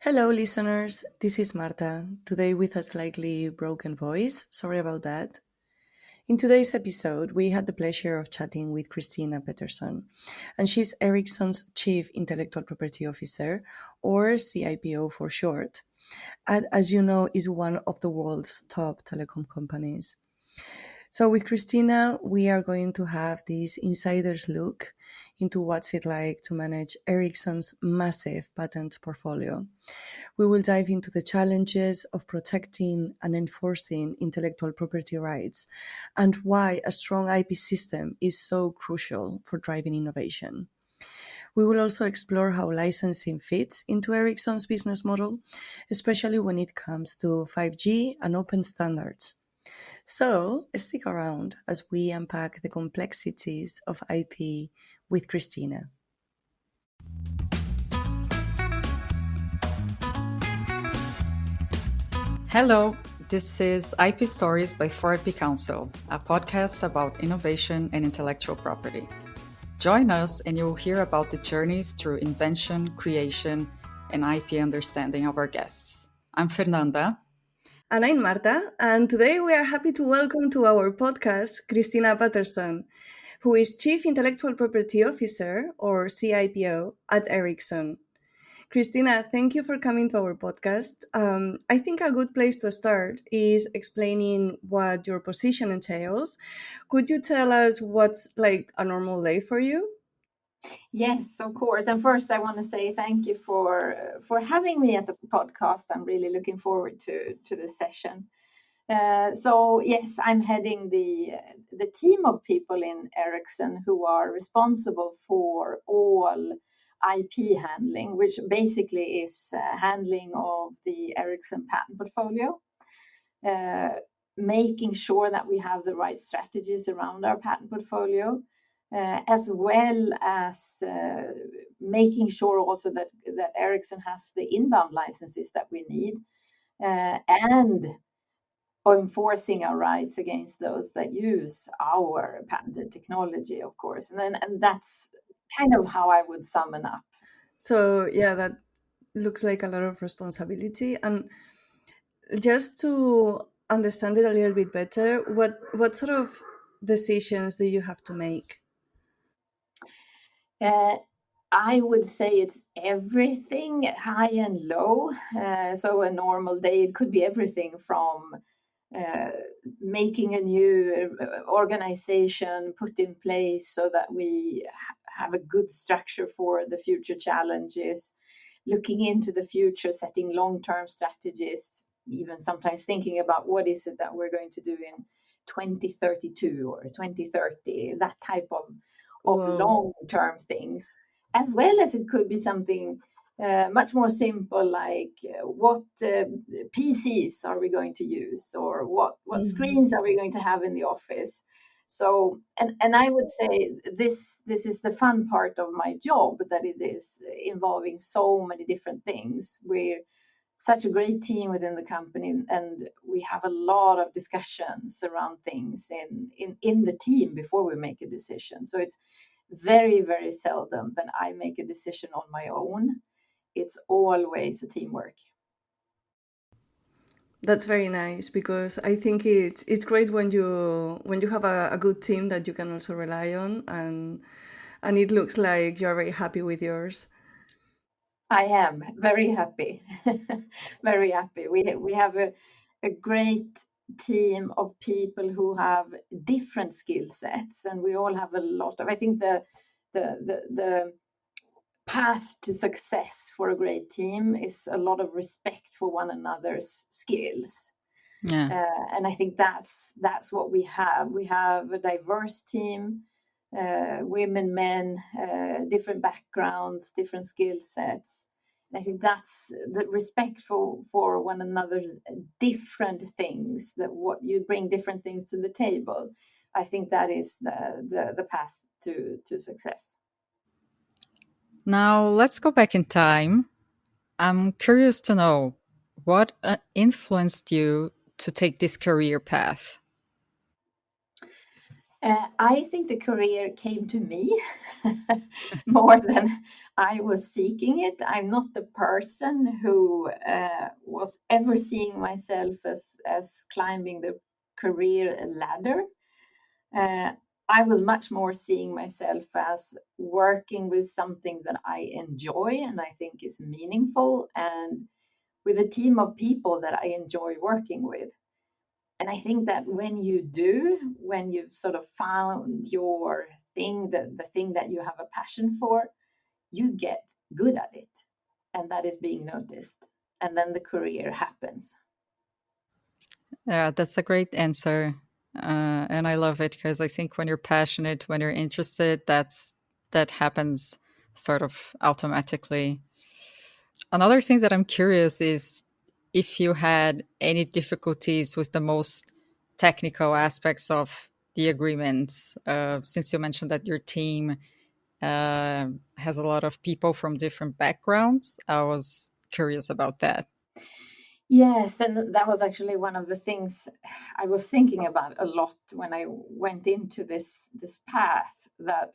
Hello, listeners. This is Marta, today with a slightly broken voice. Sorry about that. In today's episode, we had the pleasure of chatting with Christina Petersson, and she's Ericsson's Chief Intellectual Property Officer, or CIPO for short, and as you know, is one of the world's top telecom companies. So, with Christina, we are going to have this insider's look into what's it like to manage Ericsson's massive patent portfolio. We will dive into the challenges of protecting and enforcing intellectual property rights and why a strong IP system is so crucial for driving innovation. We will also explore how licensing fits into Ericsson's business model, especially when it comes to 5G and open standards. So, stick around as we unpack the complexities of IP with Christina. Hello, this is IP Stories by 4IP Council, a podcast about innovation and intellectual property. Join us and you'll hear about the journeys through invention, creation, and IP understanding of our guests. I'm Fernanda. And I'm Marta, and today we are happy to welcome to our podcast Christina Petersson, who is Chief Intellectual Property Officer, or CIPO, at Ericsson. Christina, thank you for coming to our podcast. I think a good place to start is explaining what your position entails. Could you tell us what's like a normal day for you? Yes, of course. And first, I want to say thank you for having me at the podcast. I'm really looking forward to this session. So yes, I'm heading the team of people in Ericsson who are responsible for all IP handling, which basically is handling of the Ericsson patent portfolio. Making sure that we have the right strategies around our patent portfolio, as well as making sure also that Ericsson has the inbound licenses that we need, and enforcing our rights against those that use our patented technology, of course. And that's kind of how I would sum it up. So, yeah, that looks like a lot of responsibility. And just to understand it a little bit better, what sort of decisions do you have to make? I would say it's everything high and low. So a normal day, it could be everything from uh, making a new organization put in place so that we have a good structure for the future challenges, looking into the future, setting long-term strategies, even sometimes thinking about what is it that we're going to do in 2032 or 2030, that type of Whoa. long-term things, as well as it could be something much more simple, like what PCs are we going to use, or what Mhm. screens are we going to have in the office. So, and I would say this is the fun part of my job, that it is involving so many different things. We're such a great team within the company, and we have a lot of discussions around things in the team before we make a decision. So it's very, very seldom that I make a decision on my own. It's always a teamwork. That's very nice because I think it's great when you have a good team that you can also rely on, and it looks like you're very happy with yours. I am very happy, very happy. We have a great team of people who have different skill sets, and we all have a lot of. I think the path to success for a great team is a lot of respect for one another's skills. Yeah. And I think that's what we have. We have a diverse team, women, men, different backgrounds, different skill sets. And I think that's the respect for one another's different things. That what you bring different things to the table. I think that is the path to success. Now let's go back in time. I'm curious to know what influenced you to take this career path. I think the career came to me more than I was seeking it. I'm not the person who was ever seeing myself as climbing the career ladder. Uh, I was much more seeing myself as working with something that I enjoy and I think is meaningful, and with a team of people that I enjoy working with. And I think that when you've sort of found your thing, the thing that you have a passion for, you get good at it. And that is being noticed. And then the career happens. Yeah, that's a great answer. And I love it because I think when you're passionate, when you're interested, that happens sort of automatically. Another thing that I'm curious is if you had any difficulties with the most technical aspects of the agreements, since you mentioned that your team has a lot of people from different backgrounds. I was curious about that. Yes, and that was actually one of the things I was thinking about a lot when I went into this path. That,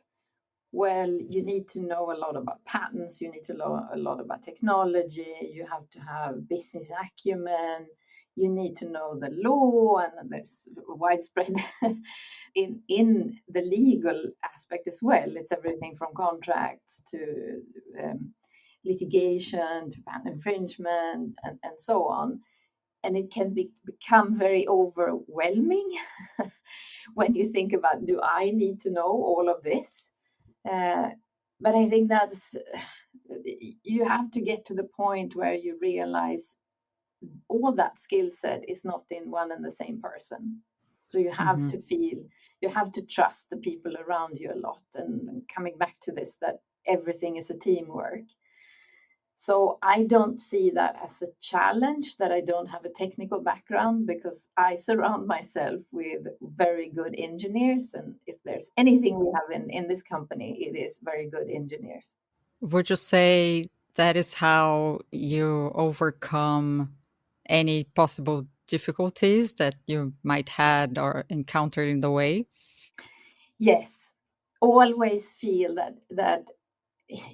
well, you need to know a lot about patents, you need to know a lot about technology, you have to have business acumen, you need to know the law, and there's widespread in the legal aspect as well. It's everything from contracts to litigation to patent infringement and so on. And it can become very overwhelming when you think about, do I need to know all of this? But I think that's, you have to get to the point where you realize all that skill set is not in one and the same person. So you have Hmm. to feel, you have to trust the people around you a lot. And coming back to this, that everything is a teamwork. So I don't see that as a challenge that I don't have a technical background, because I surround myself with very good engineers. And if there's anything we have in this company, it is very good engineers. Would you say that is how you overcome any possible difficulties that you might had or encountered in the way? Yes, always feel that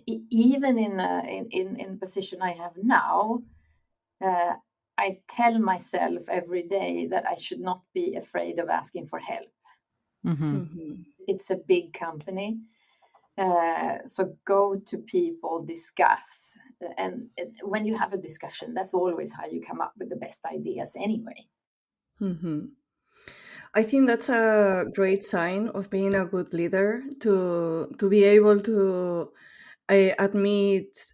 even in the position I have now, uh, I tell myself every day that I should not be afraid of asking for help. Hmm. Mhm. It's a big company. So go to people, discuss. And when you have a discussion, that's always how you come up with the best ideas anyway. Mhm. I think that's a great sign of being a good leader, to be able to admit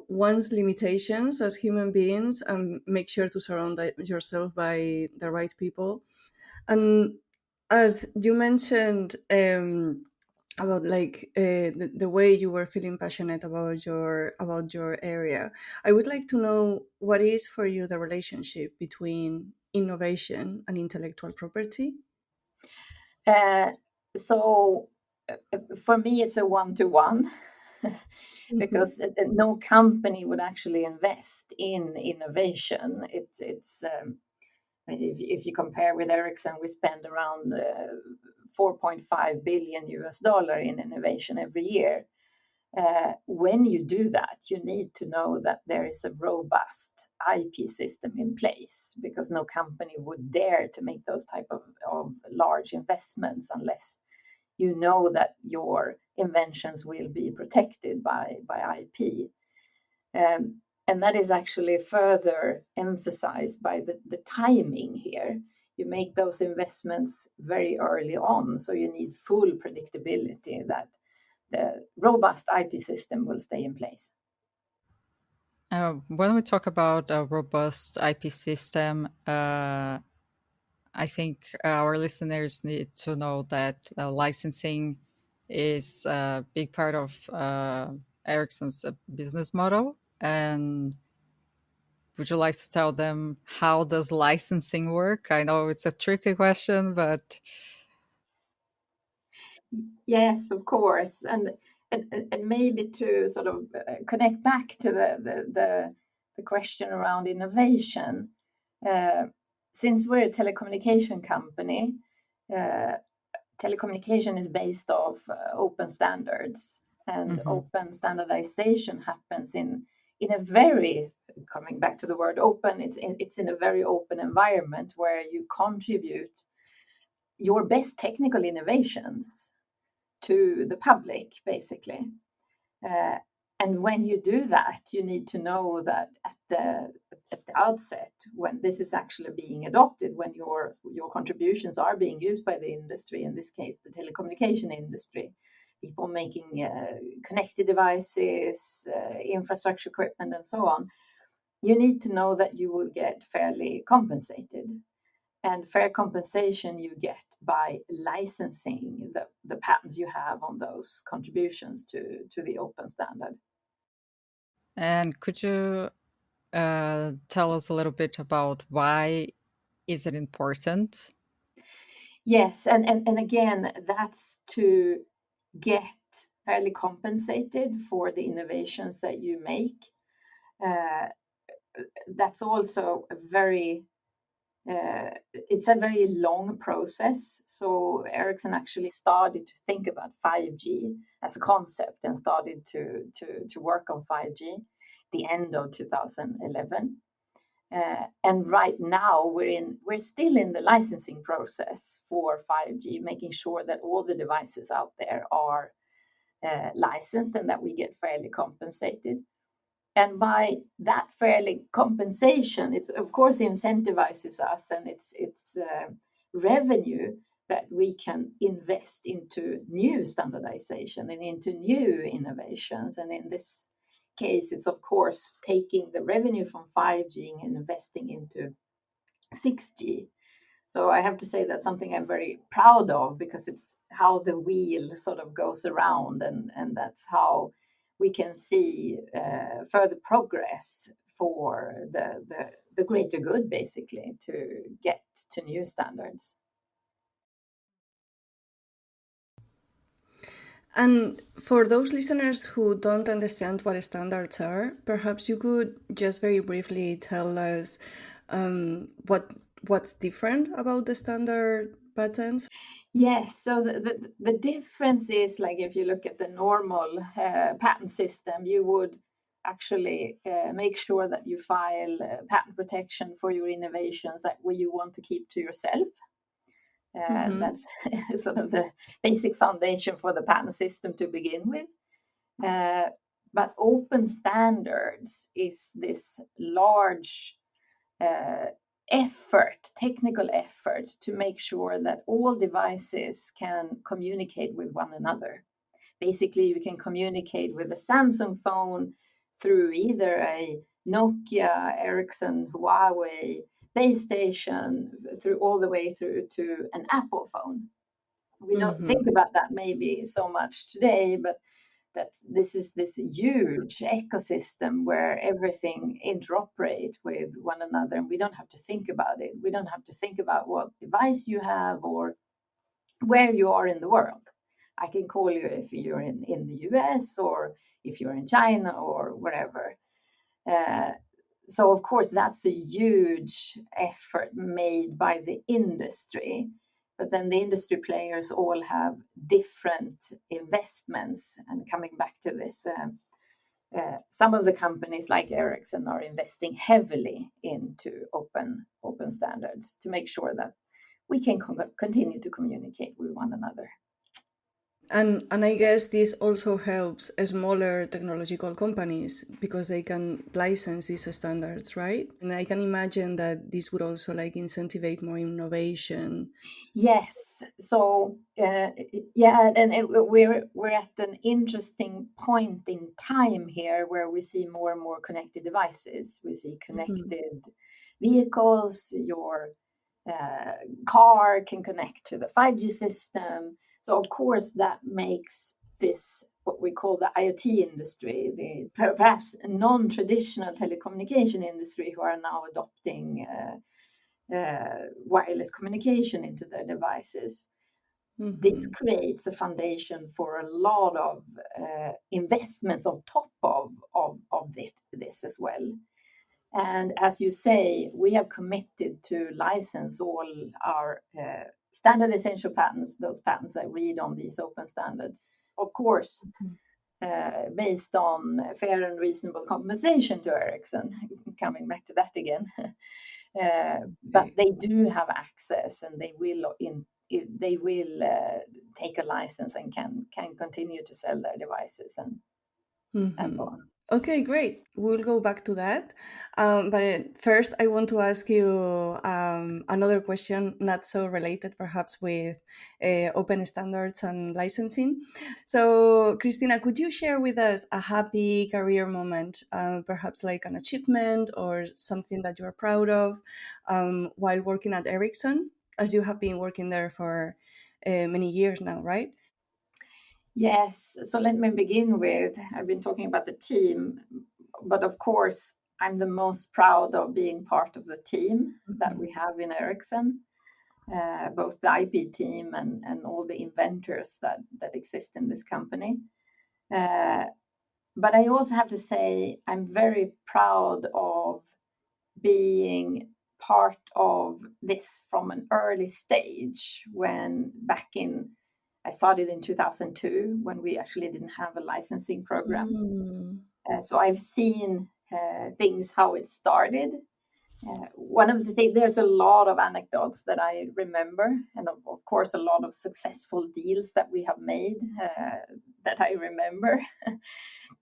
one's limitations as human beings and make sure to surround yourself by the right people. And as you mentioned, about like the way you were feeling passionate about your area, I would like to know what is for you the relationship between innovation and intellectual property. Uh, so for me, it's a one-to-one. Mhm. Because no company would actually invest in innovation. I mean, if you compare with Ericsson, we spend around 4.5 billion US dollar in innovation every year. When you do that, you need to know that there is a robust IP system in place, because no company would dare to make those type of large investments unless you know that your inventions will be protected by IP. And that is actually further emphasized by the timing here. You make those investments very early on, so you need full predictability that the robust IP system will stay in place. When we talk about a robust IP system, I think our listeners need to know that licensing is a big part of Ericsson's business model. And would you like to tell them how does licensing work? I know it's a tricky question, but Yes, of course, and maybe to sort of connect back to the question around innovation. Uh, since we're a telecommunication company, uh, telecommunication is based off open standards, and open standardization happens in a very, coming back to the word open, it's in a very open environment where you contribute your best technical innovations to the public, basically. And when you do that, you need to know that at the outset, when this is actually being adopted, when your contributions are being used by the industry, in this case, the telecommunication industry, people making connected devices, infrastructure equipment, and so on, you need to know that you will get fairly compensated. And fair compensation you get by licensing the patents you have on those contributions to the open standard. And could you tell us a little bit about why is it important? Yes, and again, that's to get fairly compensated for the innovations that you make. That's also a very it's a very long process. So Ericsson actually started to think about 5G as a concept and started to work on 5G at the end of 2011. And right now we're still in the licensing process for 5G, making sure that all the devices out there are licensed and that we get fairly compensated. And by that fairly compensation, it of course incentivizes us, and it's revenue that we can invest into new standardization and into new innovations. And in this case, it's of course taking the revenue from 5G and investing into 6G. So I have to say that's something I'm very proud of, because it's how the wheel sort of goes around, and that's how we can see further progress for the greater good, basically, to get to new standards. And for those listeners who don't understand what standards are, perhaps you could just very briefly tell us what's different about the standard patents. Yes, so the difference is, like, if you look at the normal patent system, you would actually make sure that you file patent protection for your innovations that you want to keep to yourself. That's sort of the basic foundation for the patent system to begin with. But open standards is this large technical effort to make sure that all devices can communicate with one another. Basically, you can communicate with a Samsung phone through either a Nokia, Ericsson, Huawei base station, all the way through to an Apple phone. We don't think about that maybe so much today, but that this is this huge ecosystem where everything interoperates with one another, and we don't have to think about it. We don't have to think about what device you have or where you are in the world. I can call you if you're in the US, or if you're in China, or wherever. So of course that's a huge effort made by the industry. But then the industry players all have different investments. And coming back to this, some of the companies like Ericsson are investing heavily into open standards to make sure that we can continue to communicate with one another. And I guess this also helps smaller technological companies because they can license these standards, right? And I can imagine that this would also incentivize more innovation. Yes. So we're at an interesting point in time here where we see more and more connected devices. We see connected vehicles. Your car can connect to the 5G system. So of course that makes this what we call the IoT industry, the perhaps non-traditional telecommunication industry, who are now adopting wireless communication into their devices. This creates a foundation for a lot of investments on top of this as well. And as you say, we have committed to license all our standard essential patents, those patents that read on these open standards, of course, based on fair and reasonable compensation to Ericsson, coming back to that again. But they do have access, and they will take a license and can continue to sell their devices and so on. Okay, great. We'll go back to that. But first, I want to ask you another question, not so related perhaps with open standards and licensing. So, Christina, could you share with us a happy career moment, perhaps like an achievement or something that you are proud of while working at Ericsson, as you have been working there for many years now, right? Yes. So let me begin with, I've been talking about the team, but of course, I'm the most proud of being part of the team that we have in Ericsson, both the IP team and all the inventors that exist in this company. But I also have to say, I'm very proud of being part of this from an early stage when I started in 2002 when we actually didn't have a licensing program. So I've seen things how it started. One of the things, there's a lot of anecdotes that I remember, and of course, a lot of successful deals that we have made that I remember.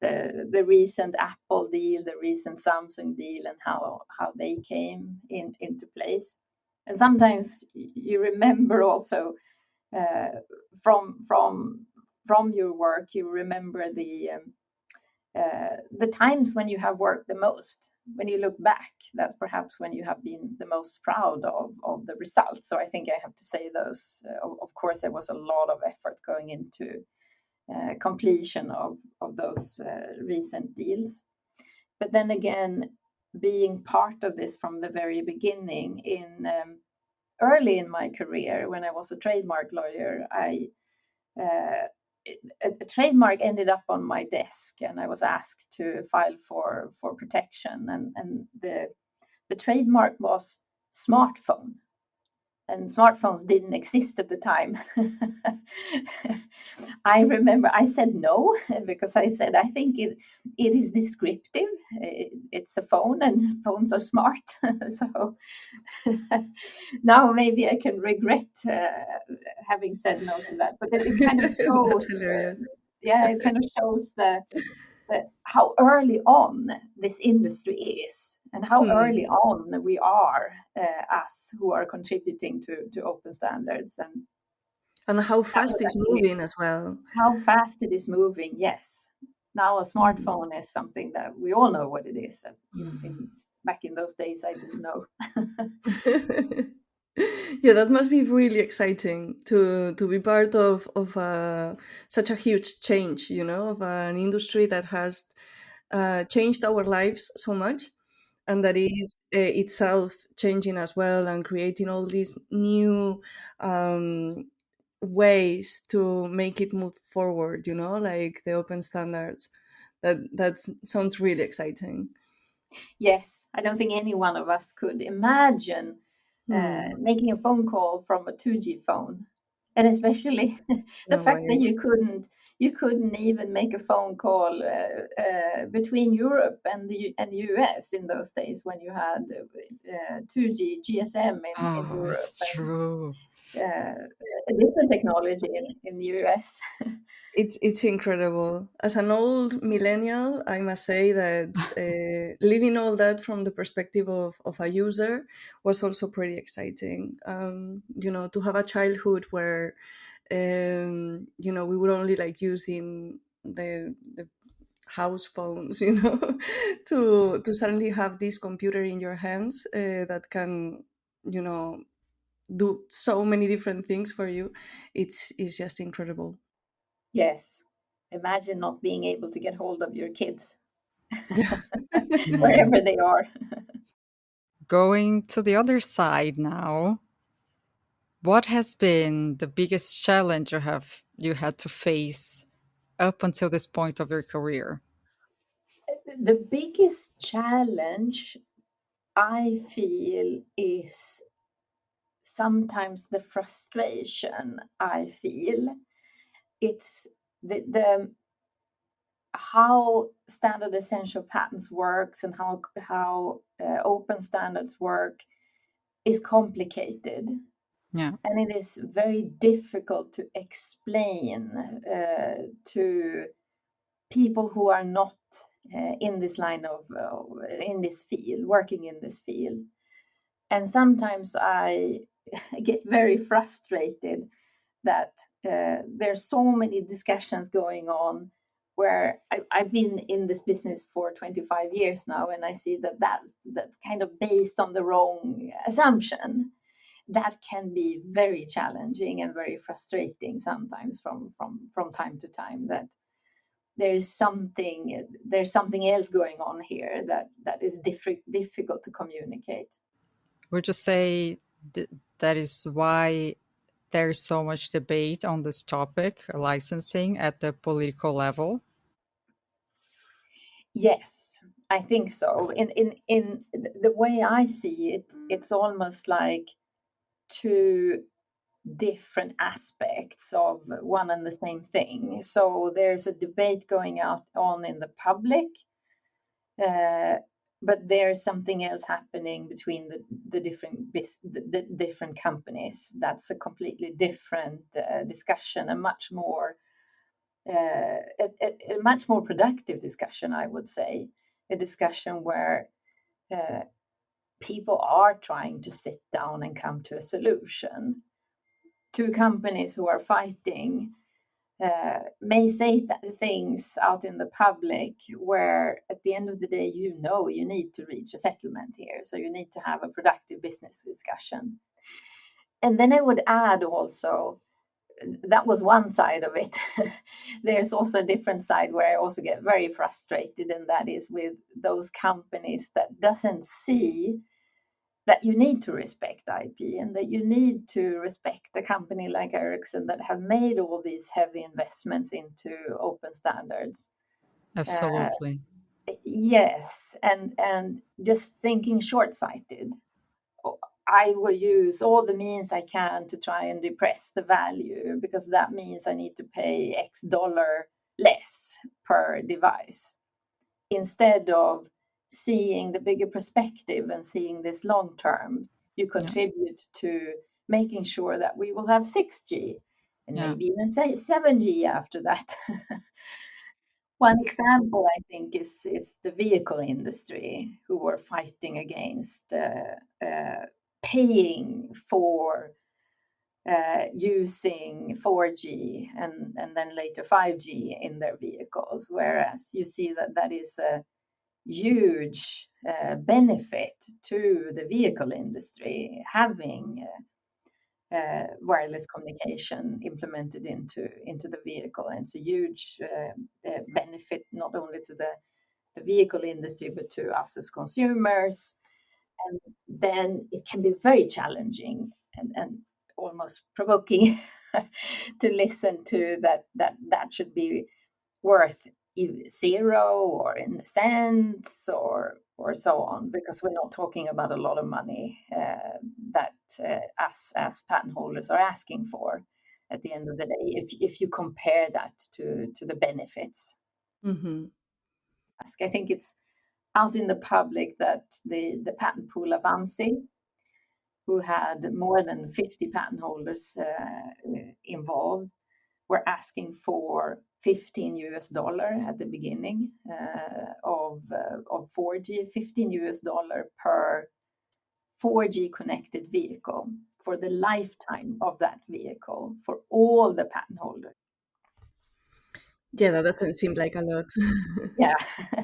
The recent Apple deal, the recent Samsung deal, and how they came into place. And sometimes you remember also from your work, you remember the times when you have worked the most. When you look back, that's perhaps when you have been the most proud of the results. So I think I have to say those. Of course, there was a lot of effort going into completion of those recent deals. But then again, being part of this from the very beginning, early in my career, when I was a trademark lawyer, a trademark ended up on my desk, and I was asked to file for protection. And the trademark was smartphone, and smartphones didn't exist at the time. I remember I said no because I said I think it is descriptive. It's a phone, and phones are smart. So now maybe I can regret having said no to that. But it kind of That's shows, hilarious. it kind of shows how early on this industry is, and how early on we are, us who are contributing to open standards, and And how that was fast it's actually moving as well. how fast it is moving. Yes, now a smartphone is something that we all know what it is. Back in those days, I didn't know. Yeah, that must be really exciting to be part of such a huge change, of an industry that has changed our lives so much, and that is itself changing as well and creating all these new ways to make it move forward, like the open standards. That sounds really exciting. Yes, I don't think any one of us could imagine Hmm. making a phone call from a 2G phone, and especially the No fact that way. you couldn't even make a phone call between Europe and and US in those days when you had 2G GSM in Oh, Europe, it's and true. a different technology in the US. It's incredible. As an old millennial, I must say that living all that from the perspective of a user was also pretty exciting. To have a childhood where we were only like using the house phones, to suddenly have this computer in your hands that can, you know, do so many different things for you. It's just incredible. Yes, imagine not being able to get hold of your kids Yeah. Mm. wherever they are. Going to the other side now, what has been the biggest challenge you had to face up until this point of your career? The biggest challenge I feel is sometimes the frustration I feel. It's the how standard essential patents works and how open standards work is complicated, Yeah. and it is very difficult to explain to people who are not in this line of in this field, working in this field. And sometimes I get very frustrated that there's so many discussions going on where I've been in this business for 25 years now, and I see that that's kind of based on the wrong assumption. That can be very challenging and very frustrating sometimes from time to time, that there's something else going on here that is difficult to communicate. Would you say that is why there's so much debate on this topic, licensing, at the political level? Yes, I think so. In the way I see it, it's almost like two different aspects of one and the same thing. So there's a debate going out on in the public, uh, but there's something else happening between the the different companies. That's a completely different discussion, a much more productive discussion, I would say, a discussion where uh, people are trying to sit down and come to a solution. Two companies who are fighting may say things out in the public where, at the end of the day, you need to reach a settlement here. So you need to have a productive business discussion. And then I would add also, that was one side of it. There's also a different side where I also get very frustrated, and that is with those companies that doesn't see that you need to respect IP and that you need to respect a company like Ericsson that have made all these heavy investments into open standards. Uh, Absolutely. yes, and just thinking short-sighted. I will use all the means I can to try and depress the value because that means I need to pay X dollar less per device instead of seeing the bigger perspective and seeing this long term. You Yeah. contribute to making sure that we will have 6G and Yeah. maybe even say 7G after that. One example, I think, is the vehicle industry who were fighting against paying for using 4G and then later 5G in their vehicles, whereas you see that that is a huge benefit to the vehicle industry having wireless communication implemented into the vehicle. And it's a huge benefit not only to the vehicle industry but to us as consumers. And then it can be very challenging and almost provoking to listen to that should be worth zero or in cents or so on, because we're not talking about a lot of money that us as patent holders are asking for at the end of the day, if you compare that to the benefits. Hmm. I think it's out in the public that the patent pool Avanci, who had more than 50 patent holders involved, were asking for $15 at the beginning of 4G, $15 per 4G connected vehicle for the lifetime of that vehicle for all the patent holders. Yeah, that doesn't seem like a lot. Yeah,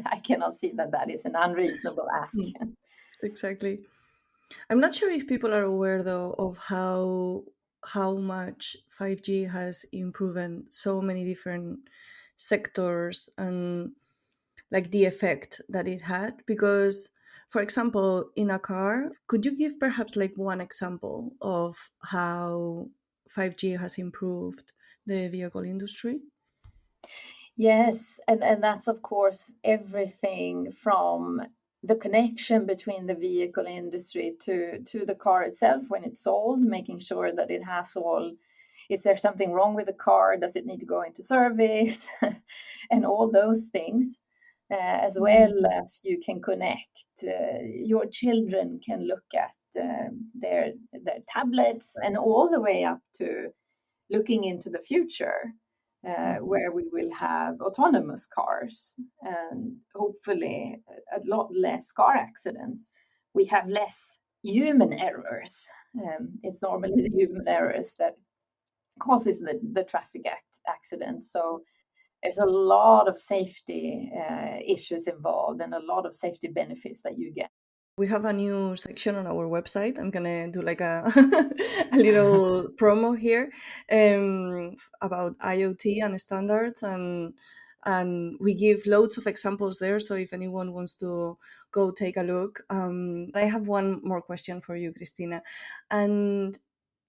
I cannot see that that is an unreasonable ask. Mm, exactly. I'm not sure if people are aware though of how much 5G has improved so many different sectors and like the effect that it had. Because for example, in a car, could you give perhaps like one example of how 5G has improved the vehicle industry? Yes, and that's of course everything from the connection between the vehicle industry to the car itself when it's sold, making sure that it has all. Is there something wrong with the car? Does it need to go into service? And all those things, as well as you can connect. Your children can look at their tablets, and all the way up to looking into the future, where we will have autonomous cars and hopefully a lot less car accidents. We have less human errors. It's normally the human errors that causes the traffic accidents. So there's a lot of safety issues involved and a lot of safety benefits that you get. We have a new section on our website. I'm gonna do like a a little promo here about IoT and standards, and we give loads of examples there. So if anyone wants to go take a look, I have one more question for you, Christina, and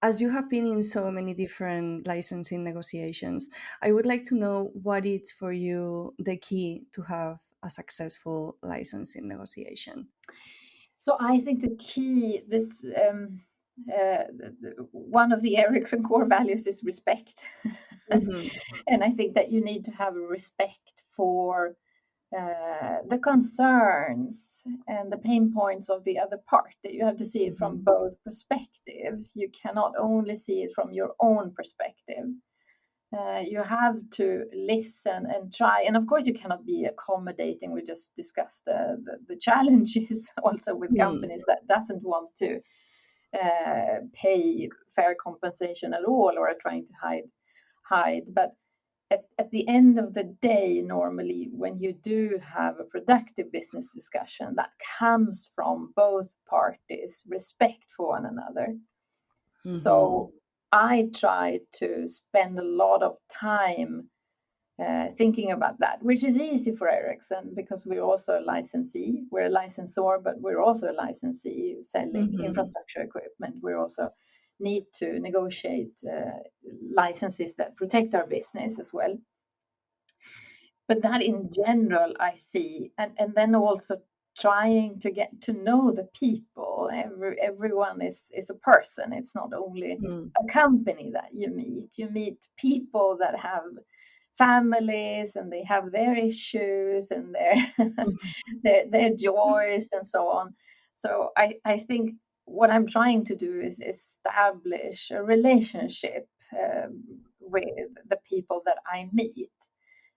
as you have been in so many different licensing negotiations, I would like to know what is for you the key to have a successful licensing negotiation. So I think the key, one of the Ericsson core values is respect. Mm-hmm. And I think that you need to have respect for the concerns and the pain points of the other party. You have to see it from both perspectives. You cannot only see it from your own perspective. You have to listen and try. And of course, you cannot be accommodating. We just discussed the challenges also with companies that doesn't want to pay fair compensation at all or are trying to hide. But at the end of the day, normally when you do have a productive business discussion, that comes from both parties, respect for one another. So I try to spend a lot of time thinking about that, which is easy for Ericsson because we're also a licensee. We're a licensor, but we're also a licensee selling infrastructure equipment. We also need to negotiate licenses that protect our business as well. But that in general, I see, and then also trying to get to know the people. Everyone is a person. It's not only a company that you meet. You meet people that have families and they have their issues and their joys and so on. So I think what I'm trying to do is establish a relationship with the people that I meet.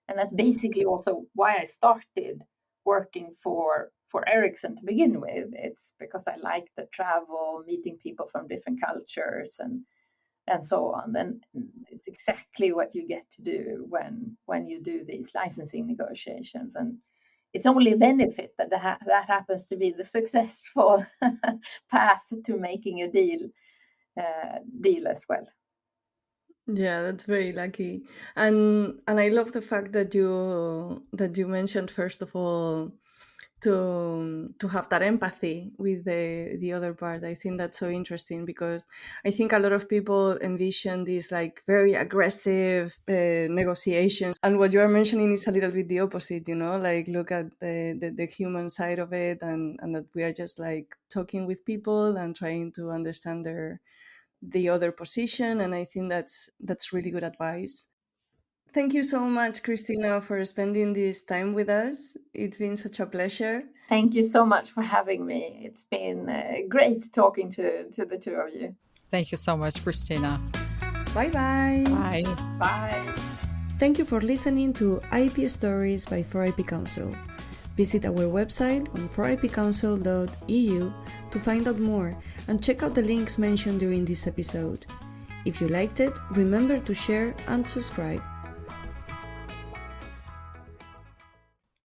And that's basically also why I started working for Ericsson to begin with. It's because I like the travel, meeting people from different cultures and so on. And it's exactly what you get to do when you do these licensing negotiations. And it's only a benefit that that happens to be the successful path to making a deal as well. Yeah, that's very lucky, and I love the fact that you mentioned first of all to have that empathy with the other part. I think that's so interesting because I think a lot of people envision these like very aggressive negotiations, and what you are mentioning is a little bit the opposite. Like look at the human side of it, and that we are just like talking with people and trying to understand the other position, and I think that's really good advice. Thank you so much, Christina, for spending this time with us. It's been such a pleasure. Thank you so much for having me. It's been great talking to the two of you. Thank you so much, Christina. Bye-bye. Bye. Bye. Thank you for listening to IP Stories by 4IP Council. Visit our website on 4ipcouncil.eu to find out more and check out the links mentioned during this episode. If you liked it, remember to share and subscribe.